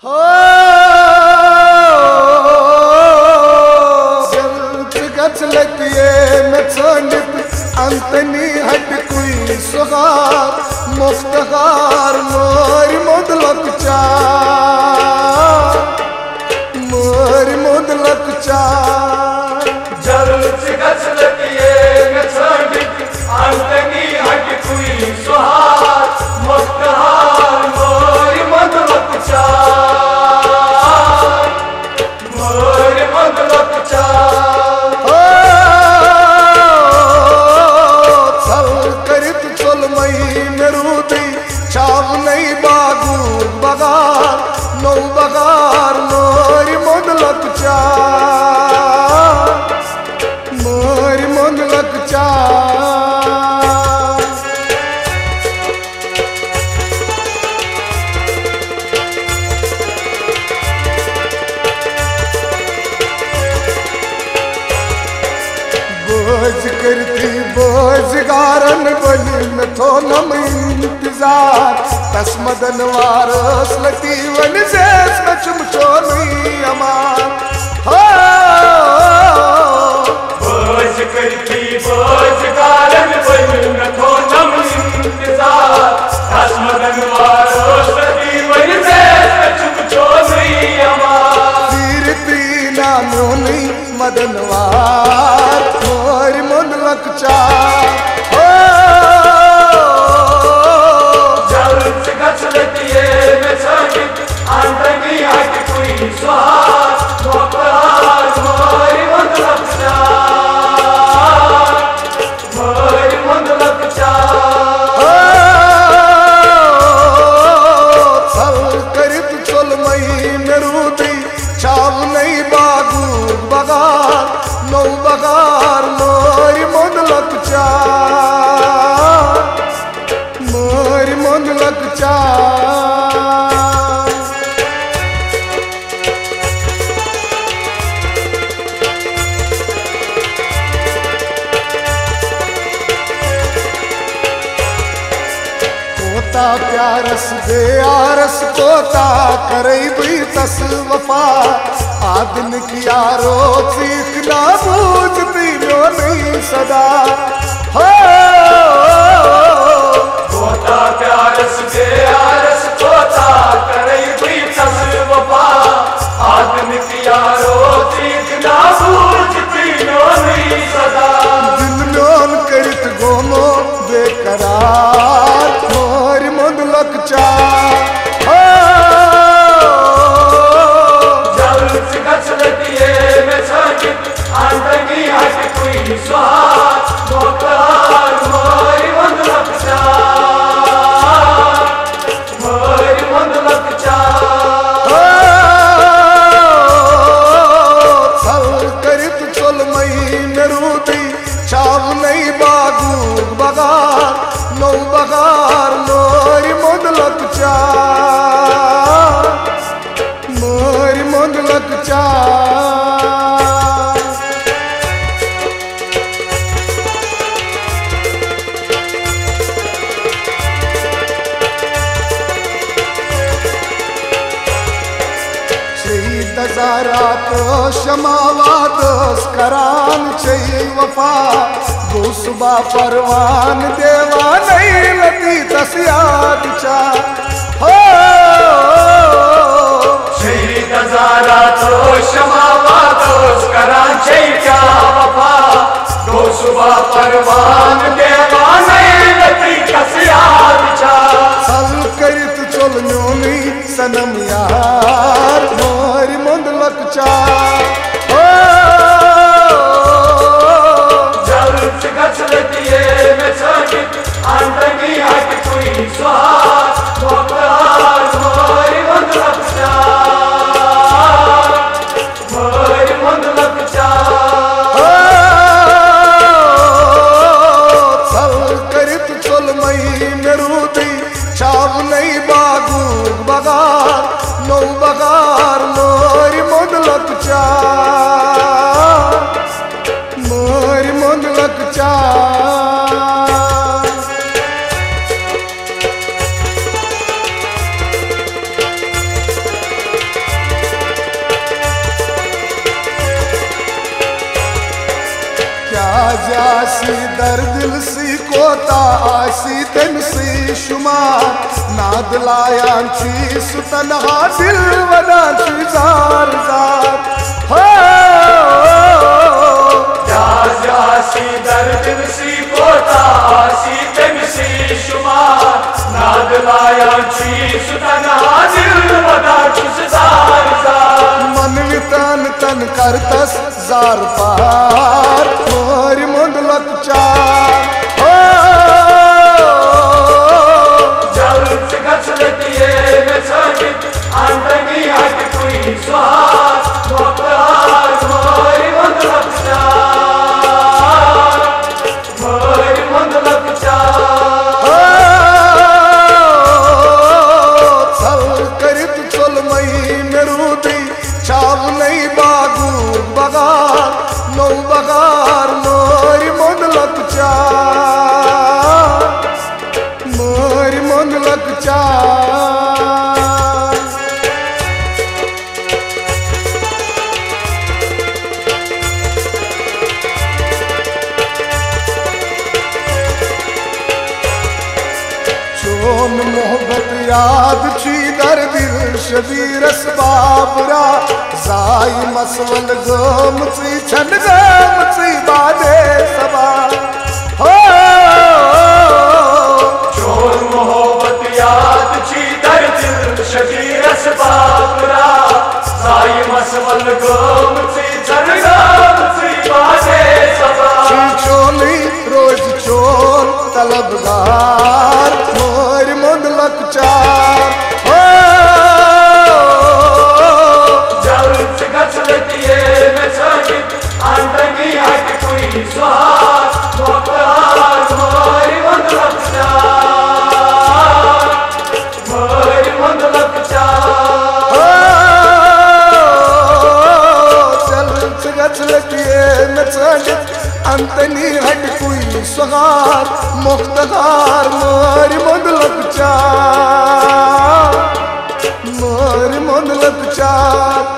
हो गचलतिये में चंडित अंतनी हट कोई सुहार मुफ्तखार मोरी मुदलक चार मोरी मुदलक चार जरूर गचलतिये में चंडित अंतनी हट कोई सुहार मुफ्तखार मोरी मुदलक चार मोरी मुदलक चार चाव नहीं बागू बगार नौ बगार मोरी मुदलक चार मोरी मुदलक चार बोझ करती बोझगारन बनी में थो नम इंतजार तस्मदन वारस लतीवन से चुमचो नहीं अमार हो बोझ करती बोझगारन बनी में थो नम इंतजार तस्मदन वारस लतीवन से चुमचो नहीं अमार तीर तीना मोनी मदनवार मोरी मुदलक चार चाव नहीं बागू बगार नौ बगार मोरी मुदलक चार मोरी मुदलक चार कोता प्यारस दे आरस कोता करे भी तस वफा आदन की यारो सीखना बूझती रो नहीं सदा हो कोता प्यारस दे आरस कोता करे भी तस वफा आदन की यारो सीखना बूझती रो नहीं सदा दिल लोन करत गोमो बेकरार मोरी मुदलक चार चाव नहीं बागू बगार नौ बगार मोरी मुदलक चार मोरी मुदलक चार शहीद हजारा तो शमावाद करान चाहिए वफा गोसुबा परवान देवा नहीं लती तसियाद चा हो शहीद हजारा तो शमावाद करान चाहिए वफा गोसुबा परवान देवा नहीं लती तसियाद चा सल करत चल न्योनी सनम यार मोरी मुदलक चार गचलतिये में चंडित अंतनी हट कोई सुहार मुफ्तखार मोरी मुदलक चार मोरी मुदलक चार सल करत चल मई मेरूदी चाव नहीं बागू बगार नौ बगार मोरी मुदलक चार मोरी मुदलक चार जासी दर्दिल सी कोता आसी तन सी शुमार नाद लायांची सुतनहा दिल वनाची जार जार हो जासी दर्दिल सी कोता आसी तन सी शुमार नाद लायांची सुतनहा दिल वनाची जार जार मन वितन तन करतस जार पार मोरी मुंडलक चार हो जल गचलतिये में सजित अंतनी हट कोई स्वार मोकरार मोरी मुंडलक चार मोरी मुंडलक चार छल करित चल मई मेरूदी छाव नहीं बागू बगार नौ बगार मोरी मुंडलक चार मोरी मुंडलक चार चोन मोहब्बत याद छी दर दिल शबीर असबाबरा जाई मसवल गम छी छन गम छी बादे सबा हो चोर मोहब्बत याद छी दर दिल शबीर असबाबरा साई मसवल गोम छी छन गम छी बादे सबा चोली रोज चोल तलबगार मोर मुंडलक चार हो जल गचलतिये में सजित अंतनी हट कोई स्वार मोकरार मोरी मुंडलक चार मोरी मुंडलक चार चल गचलतिये में सजित अंतनी हट कोई सगार मुख्तगार मोरी मुंडलक चार मोरी मुंडलक चार